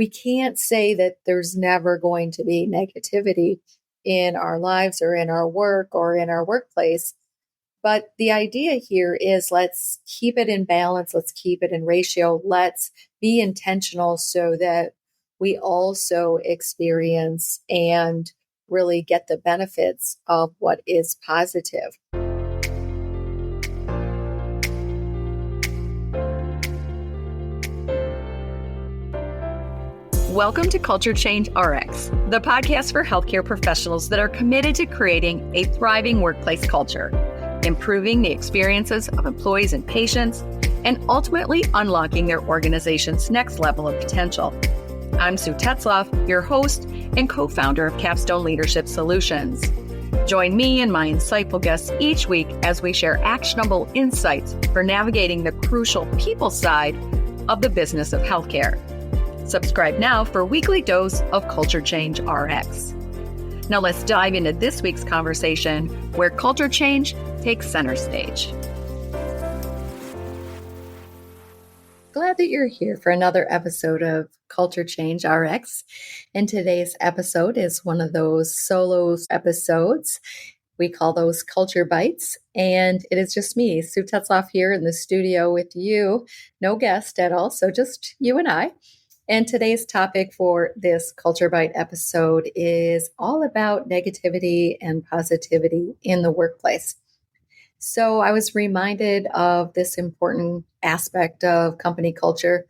we can't say that there's never going to be negativity in our lives or in our work or in our workplace. But the idea here is let's keep it in balance. Let's keep it in ratio. Let's be intentional so that we also experience and really get the benefits of what is positive. Welcome to Culture Change RX, the podcast for healthcare professionals that are committed to creating a thriving workplace culture, improving the experiences of employees and patients, and ultimately unlocking their organization's next level of potential. I'm Sue Tetzlaff, your host and co-founder of Capstone Leadership Solutions. Join me and my insightful guests each week as we share actionable insights for navigating the crucial people side of the business of healthcare. Subscribe now for a weekly dose of Culture Change RX. Now let's dive into this week's conversation where culture change takes center stage. Glad that you're here for another episode of Culture Change RX. And today's episode is one of those solo episodes. We call those Culture Bytes. And it is just me, Sue Tetzlaff, here in the studio with you. No guest at all, so just you and I. And today's topic for this Culture Byte episode is all about negativity and positivity in the workplace. So I was reminded of this important aspect of company culture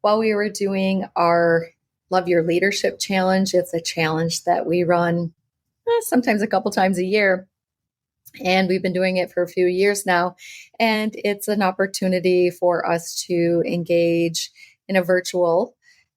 while we were doing our Love Your Leadership Challenge. It's a challenge that we run sometimes a couple times a year. And we've been doing it for a few years now. And it's an opportunity for us to engage in a virtual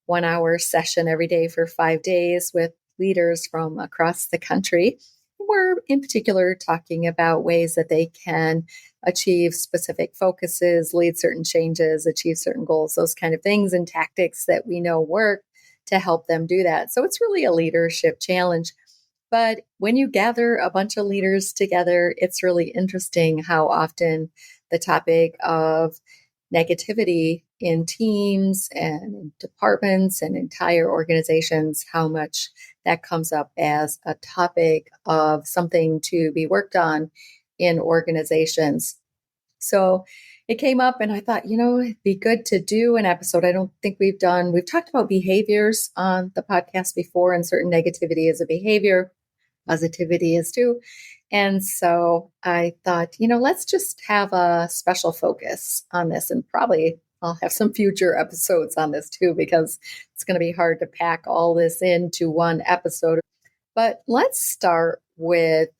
1-hour session every day for 5 days with leaders from across the country. We're in particular talking about ways that they can achieve specific focuses, lead certain changes, achieve certain goals, those kind of things, and tactics that we know work to help them do that. So it's really a leadership challenge. But when you gather a bunch of leaders together, it's really interesting how often the topic of negativity in teams and in departments and entire organizations, how much that comes up as a topic of something to be worked on in organizations. So it came up and I thought, it'd be good to do an episode. I don't think we've talked about behaviors on the podcast before, and certain negativity is a behavior, positivity is too. And so I thought, let's just have a special focus on this, and probably I'll have some future episodes on this too, because it's going to be hard to pack all this into one episode. But let's start with,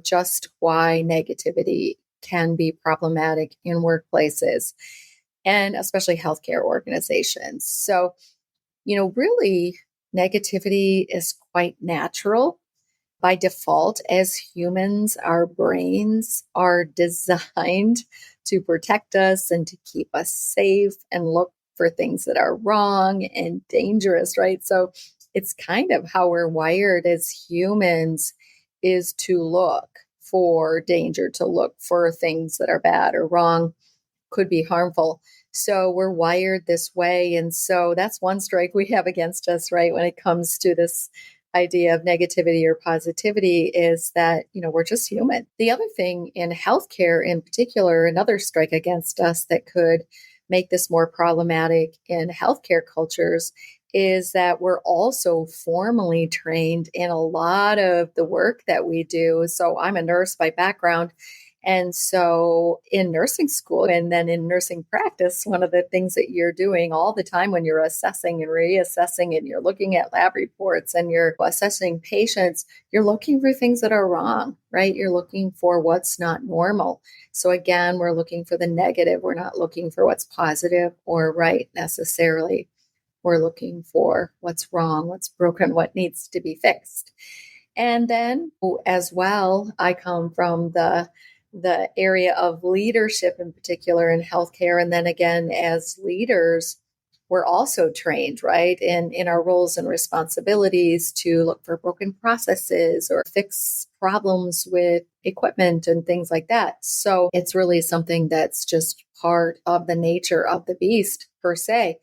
just why negativity can be problematic in workplaces and especially healthcare organizations. So, really negativity is quite natural. By default, as humans, our brains are designed to protect us and to keep us safe and look for things that are wrong and dangerous, right? So it's kind of how we're wired as humans, is to look for danger, to look for things that are bad or wrong, could be harmful. So we're wired this way. And so that's one strike we have against us, right? When it comes to this idea of negativity or positivity, is that, we're just human. The other thing in healthcare in particular, another strike against us that could make this more problematic in healthcare cultures, is that we're also formally trained in a lot of the work that we do. So I'm a nurse by background. And so in nursing school and then in nursing practice, one of the things that you're doing all the time when you're assessing and reassessing and you're looking at lab reports and you're assessing patients, you're looking for things that are wrong, right? You're looking for what's not normal. So again, we're looking for the negative. We're not looking for what's positive or right necessarily. We're looking for what's wrong, what's broken, what needs to be fixed. And then as well, I come from the area of leadership in particular in healthcare. And then again, as leaders, we're also trained, right, in our roles and responsibilities to look for broken processes or fix problems with equipment and things like that. So it's really something that's just part of the nature of the beast per se.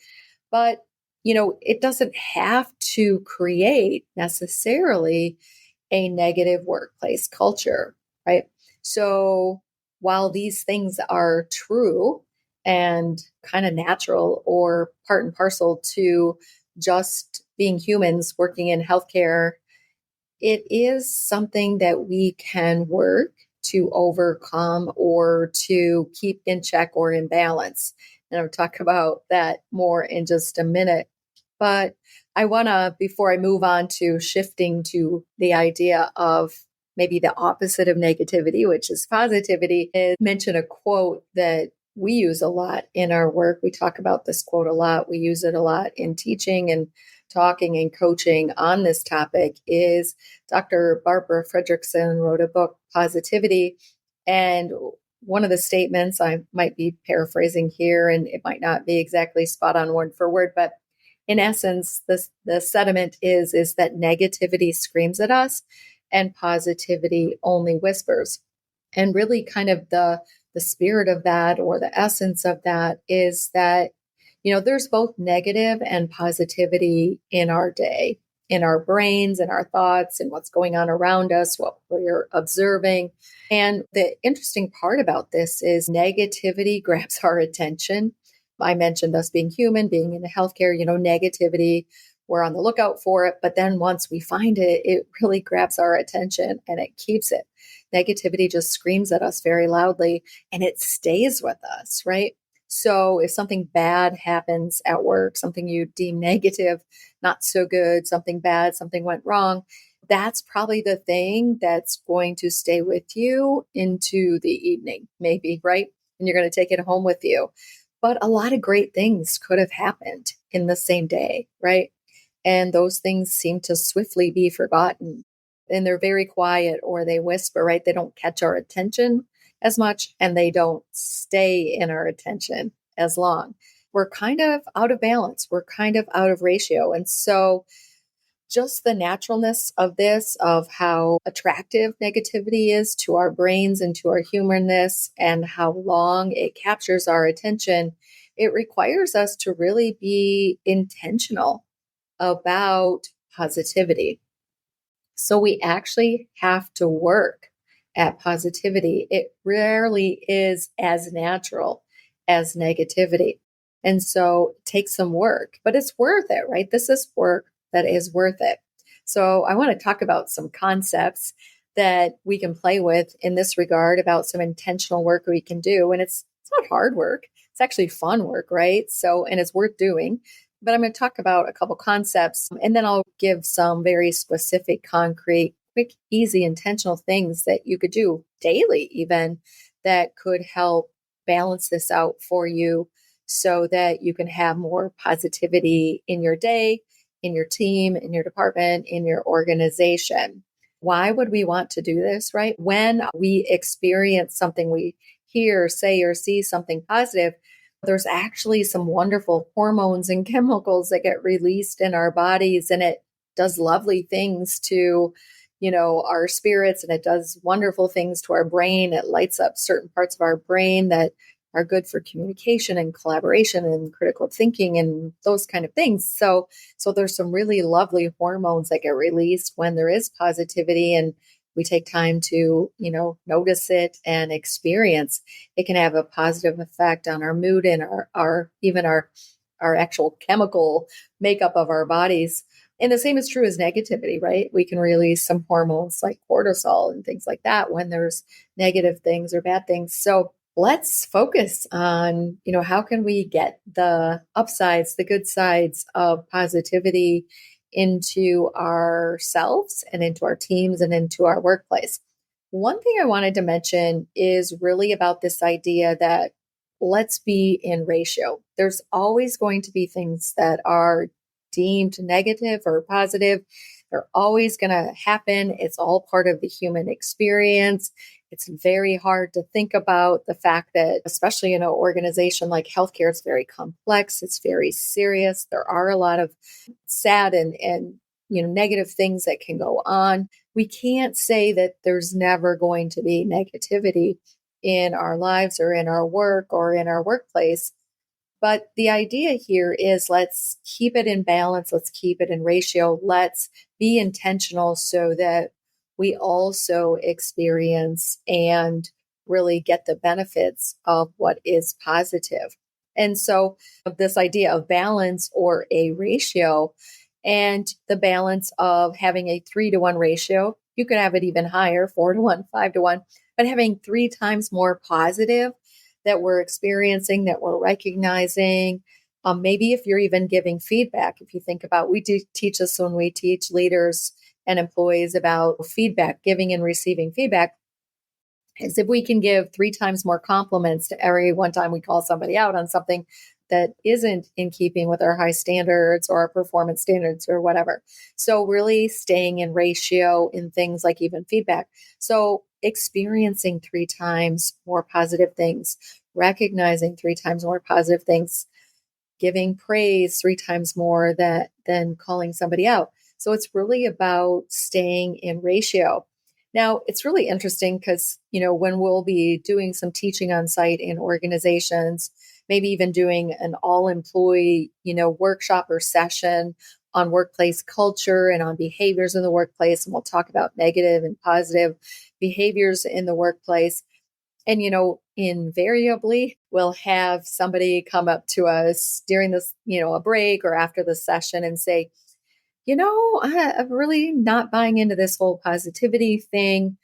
But it doesn't have to create necessarily a negative workplace culture, right? So while these things are true and kind of natural or part and parcel to just being humans working in healthcare, it is something that we can work to overcome or to keep in check or in balance. And I'll talk about that more in just a minute. But I want to, before I move on to shifting to the idea of maybe the opposite of negativity, which is positivity, is mention a quote that we use a lot in our work. We talk about this quote a lot. We use it a lot in teaching and talking and coaching on this topic. Is Dr. Barbara Fredrickson wrote a book, Positivity. And one of the statements, I might be paraphrasing here, and it might not be exactly spot on word for word, but in essence, the sentiment is that negativity screams at us and positivity only whispers. And really kind of the spirit of that, or the essence of that, is that, there's both negative and positivity in our day, in our brains, in our thoughts, and what's going on around us, what we're observing. And the interesting part about this is negativity grabs our attention. I mentioned us being human, being in the healthcare, negativity, we're on the lookout for it. But then once we find it, it really grabs our attention and it keeps it. Negativity just screams at us very loudly and it stays with us, right? So if something bad happens at work, something you deem negative, not so good, something bad, something went wrong, that's probably the thing that's going to stay with you into the evening, maybe, right? And you're going to take it home with you. But a lot of great things could have happened in the same day, right? And those things seem to swiftly be forgotten. And they're very quiet, or they whisper, right? They don't catch our attention as much and they don't stay in our attention as long. We're kind of out of balance. We're kind of out of ratio. And so just the naturalness of this, of how attractive negativity is to our brains and to our humanness, and how long it captures our attention, it requires us to really be intentional about positivity. So we actually have to work at positivity. It rarely is as natural as negativity. And so it takes some work, but it's worth it, right? This is work that is worth it. So I want to talk about some concepts that we can play with in this regard, about some intentional work we can do. And it's not hard work. It's actually fun work, right? So, and it's worth doing. But I'm going to talk about a couple concepts, and then I'll give some very specific, concrete, quick, easy, intentional things that you could do daily, even, that could help balance this out for you so that you can have more positivity in your day, in your team, in your department, in your organization. Why would we want to do this, right? When we experience something, we hear, say, or see something positive, there's actually some wonderful hormones and chemicals that get released in our bodies, and it does lovely things to, our spirits, and it does wonderful things to our brain. It lights up certain parts of our brain that are good for communication and collaboration and critical thinking and those kind of things. So there's some really lovely hormones that get released when there is positivity, and we take time to, notice it and experience. It can have a positive effect on our mood and our even our actual chemical makeup of our bodies. And the same is true as negativity, right? We can release some hormones like cortisol and things like that when there's negative things or bad things. So let's focus on, how can we get the upsides, the good sides of positivity into ourselves and into our teams and into our workplace. One thing I wanted to mention is really about this idea that let's be in ratio. There's always going to be things that are deemed negative or positive. They're always going to happen. It's all part of the human experience. It's very hard to think about the fact that, especially in an organization like healthcare, it's very complex. It's very serious. There are a lot of sad and negative things that can go on. We can't say that there's never going to be negativity in our lives or in our work or in our workplace. But the idea here is let's keep it in balance. Let's keep it in ratio. Let's be intentional so that we also experience and really get the benefits of what is positive. And so this idea of balance or a ratio and the balance of having a 3-to-1 ratio, you could have it even higher, 4-to-1, 5-to-1, but having 3 times more positive that we're experiencing, that we're recognizing. Maybe if you're even giving feedback, if you think about, we do teach this when we teach leaders and employees about feedback, giving and receiving feedback, is if we can give 3 times more compliments to every one time we call somebody out on something that isn't in keeping with our high standards or our performance standards or whatever. So really staying in ratio in things like even feedback. So experiencing 3 times more positive things, recognizing 3 times more positive things, giving praise 3 times more than calling somebody out. So it's really about staying in ratio. Now, it's really interesting because, when we'll be doing some teaching on site in organizations, maybe even doing an all employee, workshop or session on workplace culture and on behaviors in the workplace. And we'll talk about negative and positive behaviors in the workplace. And, invariably we'll have somebody come up to us during this, a break or after the session and say, I'm really not buying into this whole positivity thing.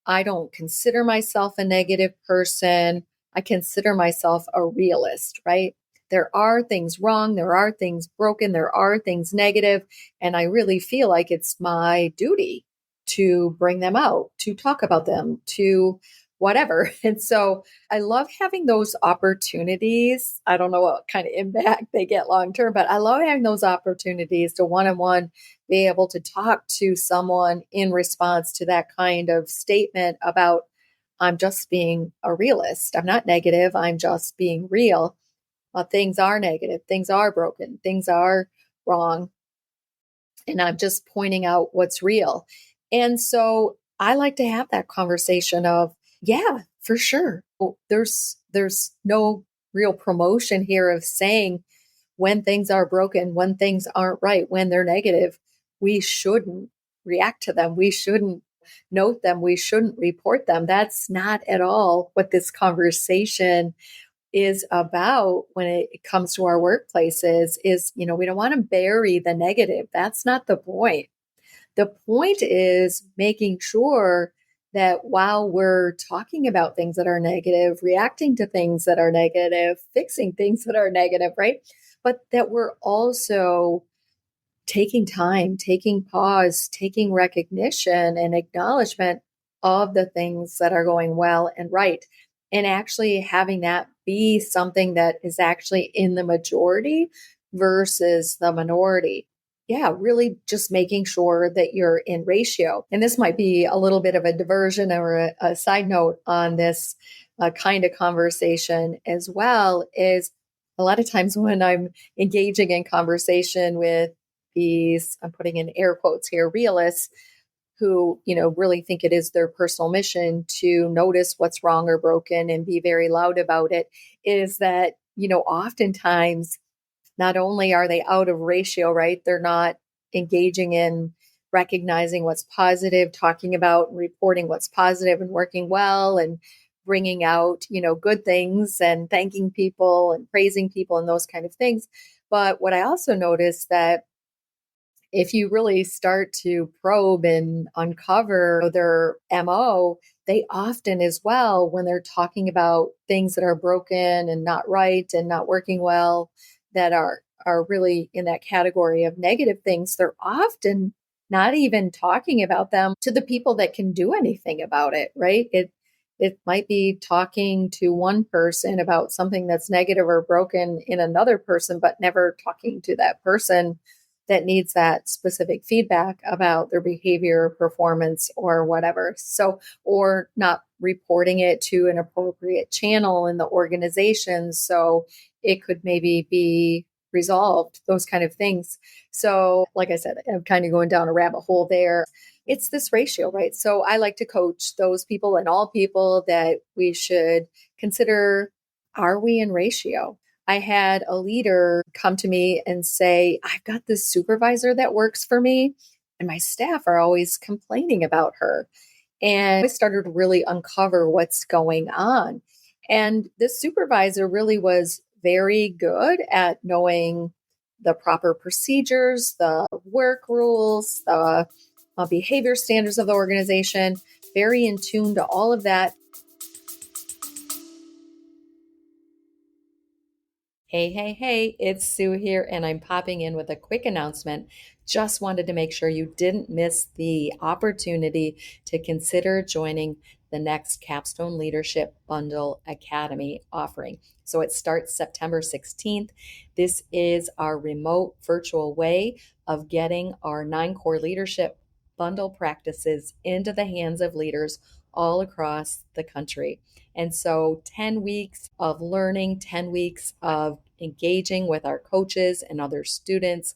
I don't consider myself a negative person. I consider myself a realist, right? There are things wrong. There are things broken. There are things negative. And I really feel like it's my duty to bring them out, to talk about them, to whatever. And so I love having those opportunities. I don't know what kind of impact they get long term, but I love having those opportunities to one-on-one be able to talk to someone in response to that kind of statement about, I'm just being a realist. I'm not negative. I'm just being real. Things are negative. Things are broken. Things are wrong. And I'm just pointing out what's real. And so I like to have that conversation of, yeah, for sure. There's no real promotion here of saying when things are broken, when things aren't right, when they're negative, we shouldn't react to them. We shouldn't note them. We shouldn't report them. That's not at all what this conversation is about when it comes to our workplaces is, we don't want to bury the negative. That's not the point. The point is making sure that while we're talking about things that are negative, reacting to things that are negative, fixing things that are negative, right? But that we're also taking time, taking pause, taking recognition and acknowledgement of the things that are going well and right. And actually having that be something that is actually in the majority versus the minority. Yeah, really just making sure that you're in ratio. And this might be a little bit of a diversion or a side note on this kind of conversation as well, is a lot of times when I'm engaging in conversation with these, I'm putting in air quotes here, realists who, really think it is their personal mission to notice what's wrong or broken and be very loud about it, is that, oftentimes not only are they out of ratio, right? They're not engaging in recognizing what's positive, talking about and reporting what's positive and working well and bringing out, good things and thanking people and praising people and those kind of things. But what I also noticed that if you really start to probe and uncover their MO, they often as well, when they're talking about things that are broken and not right and not working well, that are really in that category of negative things, they're often not even talking about them to the people that can do anything about it, right? It might be talking to one person about something that's negative or broken in another person, but never talking to that person that needs that specific feedback about their behavior, performance, or whatever. So, or not reporting it to an appropriate channel in the organization. So it could maybe be resolved, those kind of things. So, like I said, I'm kind of going down a rabbit hole there. It's this ratio, right? So I like to coach those people and all people that we should consider, are we in ratio? I had a leader come to me and say, I've got this supervisor that works for me, and my staff are always complaining about her. And I started to really uncover what's going on. And this supervisor really was very good at knowing the proper procedures, the work rules, the behavior standards of the organization, very in tune to all of that. Hey, it's Sue here, and I'm popping in with a quick announcement. Just wanted to make sure you didn't miss the opportunity to consider joining the next Capstone Leadership Bundle Academy offering. So it starts September 16th. This is our remote virtual way of getting our 9 core leadership bundle practices into the hands of leaders all across the country. And so 10 weeks of learning, 10 weeks of engaging with our coaches and other students.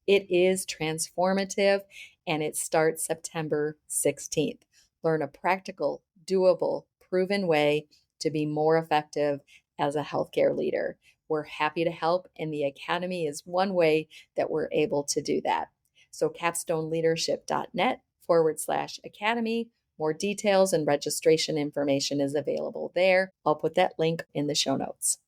It is transformative, and it starts September 16th. Learn a practical, doable, proven way to be more effective as a healthcare leader. We're happy to help, and the Academy is one way that we're able to do that. So capstoneleadership.net/academy. More details and registration information is available there. I'll put that link in the show notes.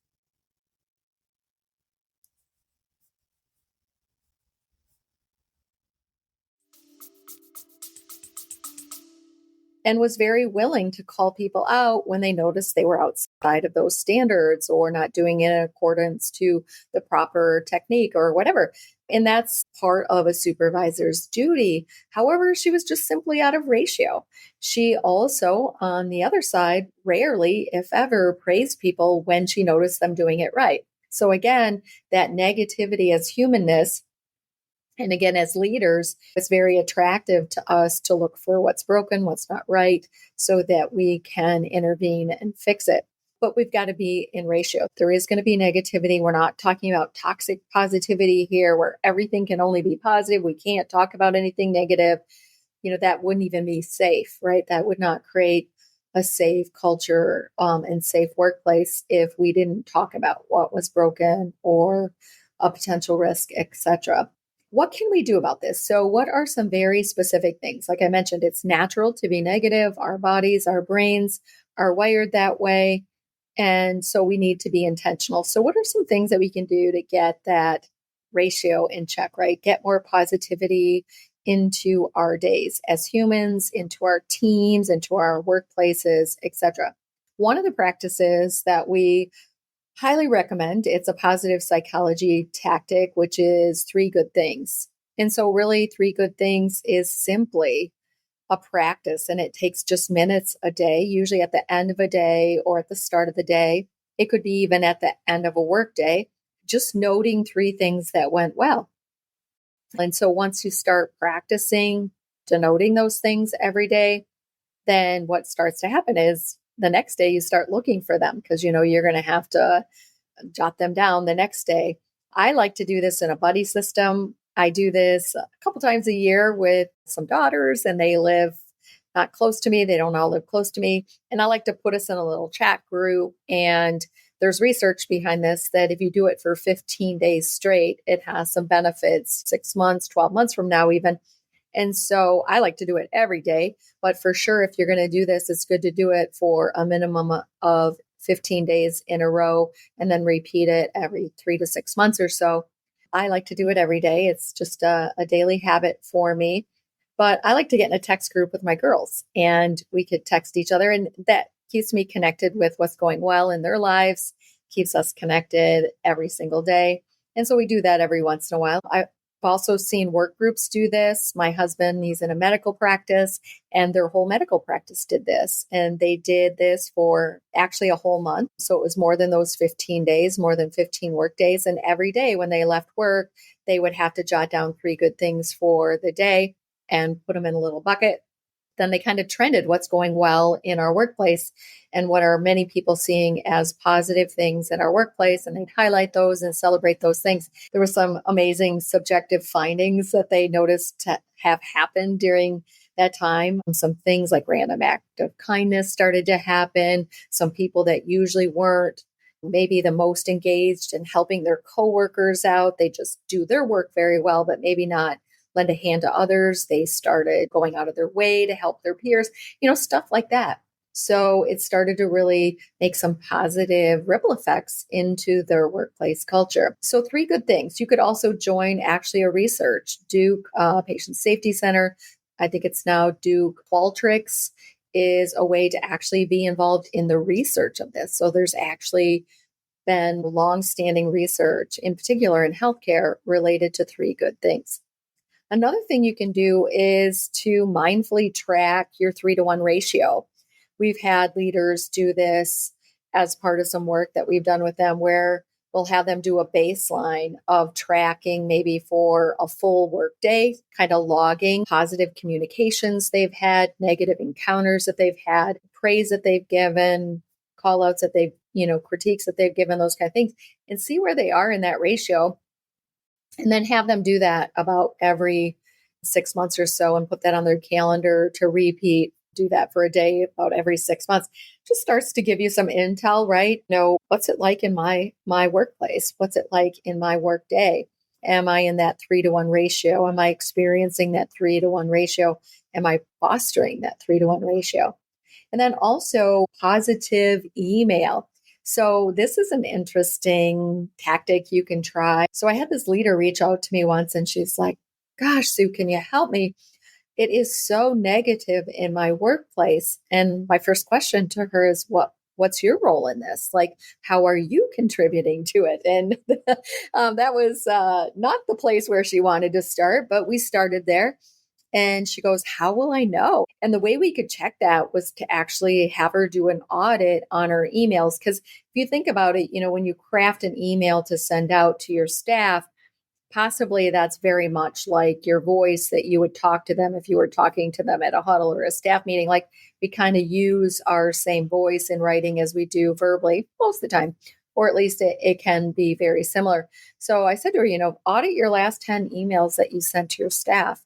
And was very willing to call people out when they noticed they were outside of those standards or not doing it in accordance to the proper technique or whatever. And that's part of a supervisor's duty. However, she was just simply out of ratio. She also, on the other side, rarely, if ever, praised people when she noticed them doing it right. So again, that negativity as humanness, and again, as leaders, it's very attractive to us to look for what's broken, what's not right, so that we can intervene and fix it. But we've got to be in ratio. There is going to be negativity. We're not talking about toxic positivity here, where everything can only be positive. We can't talk about anything negative. That wouldn't even be safe, right? That would not create a safe culture and safe workplace if we didn't talk about what was broken or a potential risk, etc. What can we do about this? So, what are some very specific things? Like I mentioned, it's natural to be negative. Our bodies, our brains are wired that way. And so we need to be intentional. So, what are some things that we can do to get that ratio in check, right? Get more positivity into our days as humans, into our teams, into our workplaces, etc. One of the practices that we highly recommend, it's a positive psychology tactic, which is 3 good things. And so really 3 good things is simply a practice, and it takes just minutes a day, usually at the end of a day or at the start of the day. It could be even at the end of a work day, just noting 3 things that went well. And so once you start practicing denoting those things every day, then what starts to happen is the next day you start looking for them because you're going to have to jot them down the next day. I like to do this in a buddy system. I do this a couple times a year with some daughters, and they live not close to me. They don't all live close to me. And I like to put us in a little chat group. And there's research behind this that if you do it for 15 days straight, it has some benefits 6 months, 12 months from now, even. And so I like to do it every day. But for sure, if you're going to do this, it's good to do it for a minimum of 15 days in a row and then repeat it every 3 to 6 months or so. I like to do it every day. It's just a daily habit for me. But I like to get in a text group with my girls, and we could text each other, and that keeps me connected with what's going well in their lives, keeps us connected every single day. And so we do that every once in a while. I've also seen work groups do this. My husband, he's in a medical practice, and their whole medical practice did this. And they did this for actually a whole month. So it was more than those 15 days, more than 15 work days. And every day when they left work, they would have to jot down 3 good things for the day and put them in a little bucket. Then they kind of trended what's going well in our workplace and what are many people seeing as positive things in our workplace. And they'd highlight those and celebrate those things. There were some amazing subjective findings that they noticed to have happened during that time. Some things like random act of kindness started to happen. Some people that usually weren't maybe the most engaged in helping their coworkers out. They just do their work very well, but maybe not lend a hand to others. They started going out of their way to help their peers, stuff like that. So it started to really make some positive ripple effects into their workplace culture. So 3 good things. You could also join actually a research, Duke Patient Safety Center. I think it's now Duke Qualtrics is a way to actually be involved in the research of this. So there's actually been longstanding research, in particular in healthcare, related to 3 good things. Another thing you can do is to mindfully track your 3-to-1 ratio. We've had leaders do this as part of some work that we've done with them where we'll have them do a baseline of tracking maybe for a full work day, kind of logging positive communications they've had, negative encounters that they've had, praise that they've given, call outs that they've, critiques that they've given, those kind of things, and see where they are in that ratio. And then have them do that about every 6 months or so and put that on their calendar to repeat. Do that for a day about every 6 months. Just starts to give you some intel, right? What's it like in my workplace? What's it like in my work day? Am I in that 3-to-1 ratio? Am I experiencing that 3-to-1 ratio? Am I fostering that 3-to-1 ratio? And then also positive email. So this is an interesting tactic you can try. So I had this leader reach out to me once and she's like, gosh, Sue, can you help me? It is so negative in my workplace. And my first question to her is, what's your role in this? Like, how are you contributing to it? And that was not the place where she wanted to start, but we started there. And she goes, how will I know? And the way we could check that was to actually have her do an audit on her emails. Because if you think about it, when you craft an email to send out to your staff, possibly that's very much like your voice that you would talk to them if you were talking to them at a huddle or a staff meeting. Like we kind of use our same voice in writing as we do verbally most of the time, or at least it can be very similar. So I said to her, audit your last 10 emails that you sent to your staff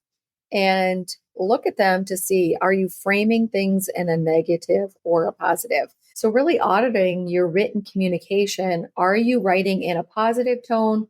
and look at them to see, are you framing things in a negative or a positive? So really auditing your written communication. Are you writing in a positive tone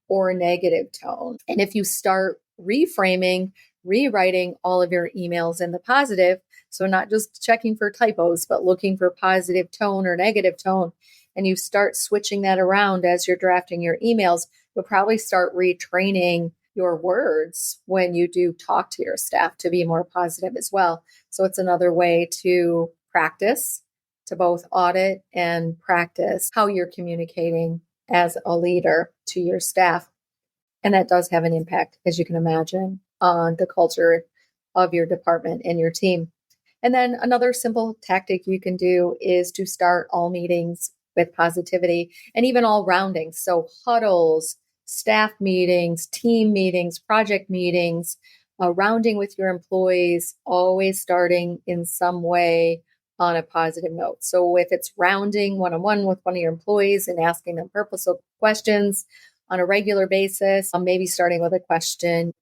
or a negative tone? And if you start reframing, rewriting all of your emails in the positive, so not just checking for typos, but looking for positive tone or negative tone, and you start switching that around as you're drafting your emails, you'll probably start retraining your words when you do talk to your staff to be more positive as well. So it's another way to practice, to both audit and practice how you're communicating as a leader to your staff. And that does have an impact, as you can imagine, on the culture of your department and your team. And then another simple tactic you can do is to start all meetings with positivity and even all roundings. So huddles, staff meetings, team meetings, project meetings, rounding with your employees, always starting in some way on a positive note. So if it's rounding one-on-one with one of your employees and asking them purposeful questions on a regular basis, maybe starting with a question,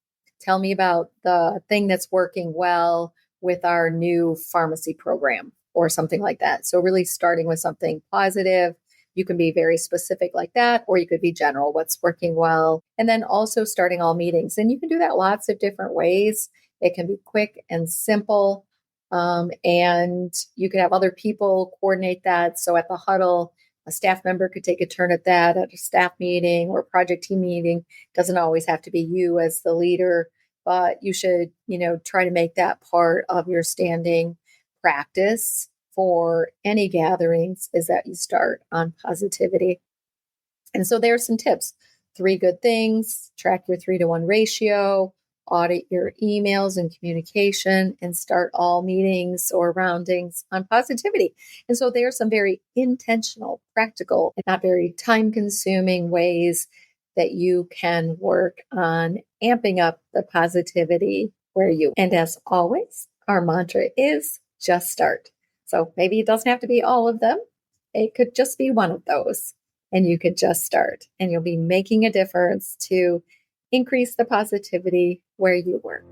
tell me about the thing that's working well with our new pharmacy program or something like that. So really starting with something positive. You can be very specific like that, or you could be general, what's working well. And then also starting all meetings. And you can do that lots of different ways. It can be quick and simple. And you could have other people coordinate that. So at the huddle, a staff member could take a turn at that at a staff meeting or project team meeting. It doesn't always have to be you as the leader, but you should, try to make that part of your standing practice for any gatherings is that you start on positivity. And so there's some tips. 3 good things, track your 3-to-1 ratio, audit your emails and communication, and start all meetings or roundings on positivity. And so there are some very intentional, practical, and not very time-consuming ways that you can work on amping up the positivity where you. And as always, our mantra is just start. So maybe it doesn't have to be all of them. It could just be one of those. And you could just start. And you'll be making a difference to increase the positivity where you work.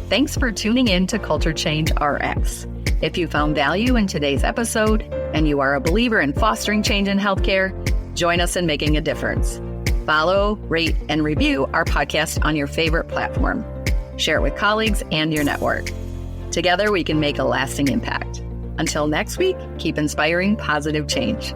Thanks for tuning in to Culture Change RX. If you found value in today's episode, and you are a believer in fostering change in healthcare, join us in making a difference. Follow, rate, and review our podcast on your favorite platform. Share it with colleagues and your network. Together, we can make a lasting impact. Until next week, keep inspiring positive change.